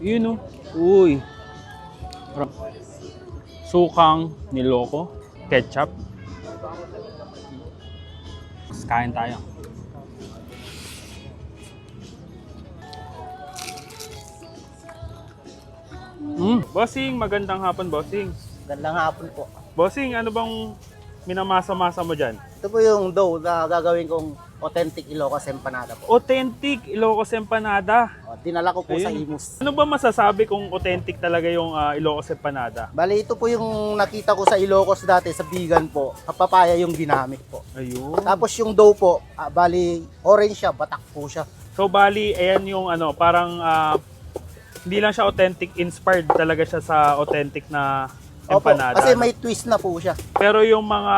Yun, oh. Uy. Sukang niloko, ketchup. Kain tayo. Bossing, magandang hapon, bossing. Gandang hapon po. Bossing, ano bang minamasa-masa mo dyan? Ito po yung dough na gagawin kong authentic Ilocos empanada po. Authentic Ilocos Empanada. O, dinala ko po sa Ayun. Imus. Ano ba masasabi kung authentic talaga yung Ilocos Empanada? Bali, ito po yung nakita ko sa Ilocos dati sa vegan po. Kapapaya yung ginamit po. Ayun. Tapos yung dough po, bali orange siya, batak po siya. So bali, ayan yung parang hindi lang siya authentic, inspired talaga siya sa authentic na Opo, empanada. kasi may twist na po siya. Pero yung mga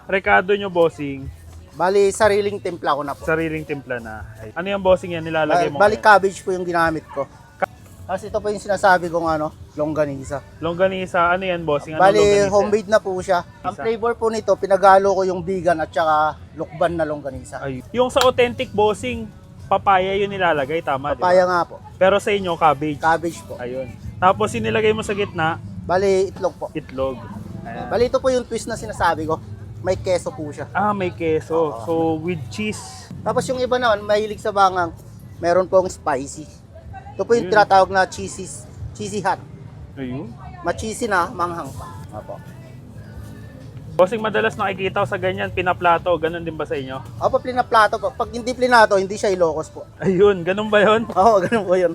rekado nyo, bossing, Bali, sariling timpla ko na po. sariling timpla na. Ay, ano yung bossing yan? Nilalagay mo Bali, ngayon? cabbage po yung ginamit ko. Tapos ito po yung sinasabi kong longganisa. Longganisa, ano yan, bossing? Anong Bali, longganisa? homemade na po siya. Ang flavor po nito, pinagalo ko yung vegan at saka lukban na longganisa. Ay, yung sa authentic, bossing, papaya yung nilalagay, tama, di ba? Papaya nga po. Pero sa inyo, cabbage. Cabbage po. Ayun. Tapos inilagay mo sa gitna, Bali, itlog po. itlog. Ayan. Bali, ito po yung twist na sinasabi ko. May keso po siya. May keso. So, with cheese. Tapos yung iba naman, mahilig sa bangang, meron pong spicy. Ito po yung tinatawag na cheesy hot. Ayun. Ma-cheesy na, manghang pa. Opo. Bossing, madalas nakikita ko sa ganyan, pinaplato. Ganun din ba sa inyo? Opo, plinaplato po. Pag hindi plinato, hindi siya Ilocos po. Ayun, ganun ba yun? Oo, ganun po yun.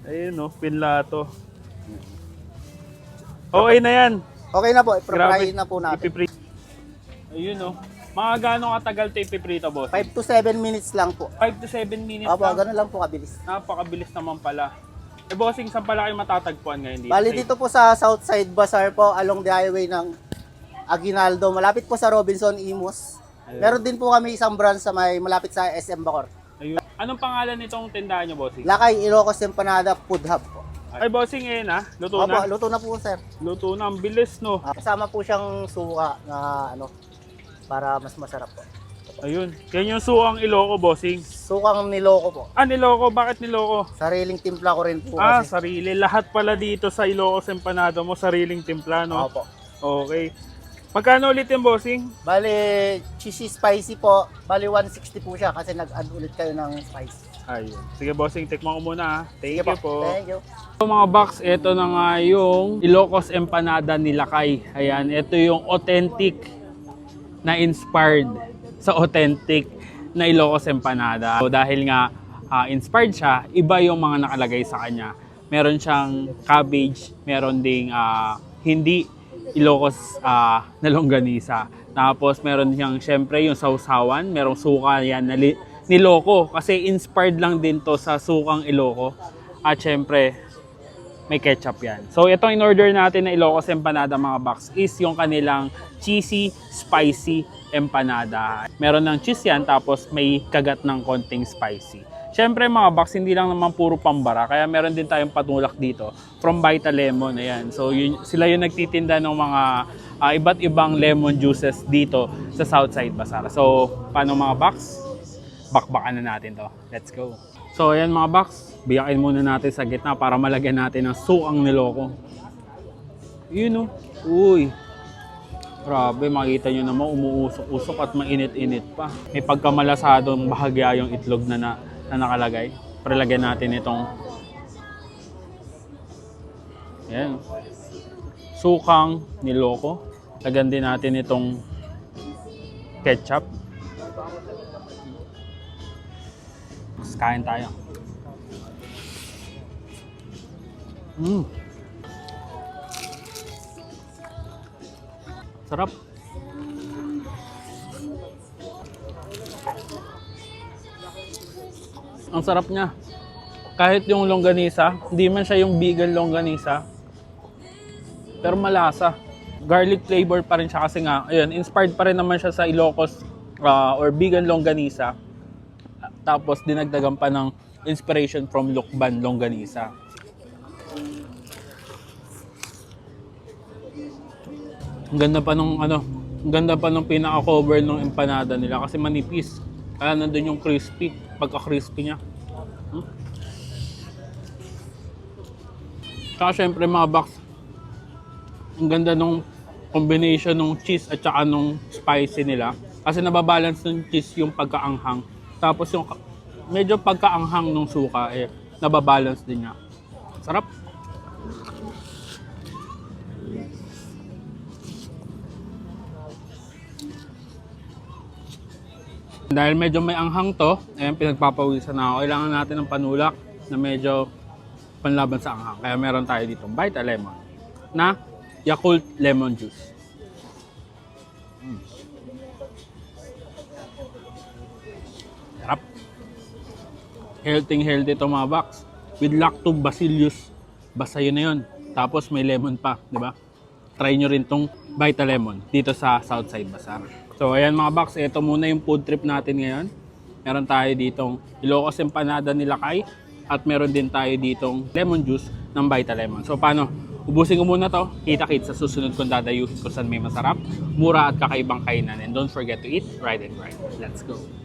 Ayun, no, pinlato. Okay na yan. Okay na po, Grabe. i-fry na po natin. Ipiprito. Ayun, no. Mga gano'ng katagal ito ipiprito, boss? 5 to 7 minutes lang po. 5 to 7 minutes Opo, lang. ganun lang po kabilis. Napakabilis naman pala. Bossing, saan pala kayo matatagpuan ngayon dito? Bali, dito po sa Southside Bazaar po, along the highway ng Aguinaldo. Malapit po sa Robinson, Imus. Meron din po kami isang branch sa malapit sa SM Bacor. Ayun. Anong pangalan nitong tindahan nyo, bossing? Lakay Ilocos Empanada Food Hub po. Ay, bossing, luto Opo, na. luto na po sir. Luto na, ang bilis, no? Kasama po siyang suka na para mas masarap po. Ayun. Yan yung suang Iloko, bossing. Sukang niloko po. Niloko? Bakit niloko? Sariling timpla ko rin po kasi. Sarili. Lahat pala dito sa Ilocos Empanada mo, sariling timpla, no? Opo. Okay. Magkano ulit yung bossing? Bali, cheesy spicy po. Bali, 160 po siya kasi nag-add ulit kayo ng spice. Ayun. Sige, bossing, tikman ko muna, ha? Thank Sige you po. Thank you. So, mga box, ito na nga yung Ilocos Empanada ni Lakay. Ayan, ito yung authentic na inspired sa authentic na Ilocos Empanada. So, dahil nga inspired siya, iba yung mga nakalagay sa kanya. Meron siyang cabbage, meron ding hindi Ilocos na longganisa. Tapos meron siyang syempre yung sausawan, merong suka yan na niloko kasi inspired lang din to sa sukang Iloko. At syempre may ketchup yan. So itong in-order natin na Ilocos Empanada mga box is yung kanilang cheesy spicy empanada. Meron ng cheese yan tapos may kagat ng konting spicy. Siyempre mga box, hindi lang naman puro pambara. Kaya meron din tayong patulak dito from Vita Lemon. Ayan. So sila yung nagtitinda ng mga iba't ibang lemon juices dito sa Southside Bazaar. So paano mga box? Bakbakan na natin to. Let's go. So ayan mga box, biyakin muna natin sa gitna para malagyan natin ng suang niloko. Yun, oh. Uy. Grabe, makita nyo naman umuusok-usok at mainit-init pa. May pagkamalasadong bahagya yung itlog na nakalagay. Para lagyan natin itong ayan, sukang niloko. Lagyan din natin itong ketchup. Kain tayo. Sarap. Ang sarap niya. Kahit yung longganisa, hindi man siya yung vegan longganisa. Pero malasa. Garlic flavor pa rin siya kasi nga, ayun, inspired pa rin naman siya sa Ilocos or vegan longganisa. Tapos dinagdagan pa ng inspiration from Lukban longganisa. Ang ganda pa nung ang ganda pa nung pinaka-cover ng empanada nila kasi manipis. Kaya nandun yung crispy, pagka-crispy niya. Tsaka syempre mga box, ang ganda nung combination ng cheese at saka nung spicy nila. Kasi nababalance ng cheese yung pagkaanghang. Tapos yung medyo pagkaanghang nung suka eh nababalance din niya. Sarap. Dahil medyo may anghang to, ayan, pinagpapawisan na ako. Kailangan natin ng panulak na medyo panlaban sa anghang. Kaya meron tayo dito Vita Lemon na Yakult Lemon Juice. Sarap. Healthy to mga box. With lactobacillus. Basta yun na yun. Tapos may lemon pa, di ba? Try nyo rin tong Vita Lemon dito sa Southside Bazaar. So ayan mga box, ito muna yung food trip natin ngayon. Meron tayo ditong Ilocos Empanada ni Lakay at meron din tayo ditong lemon juice ng Vita Lemon. So paano? Ubusin ko muna to. Kita-kits sa susunod kong dadayuhin kung saan may masarap, mura at kakaibang kainan. And don't forget to eat, ride and grind. Let's go!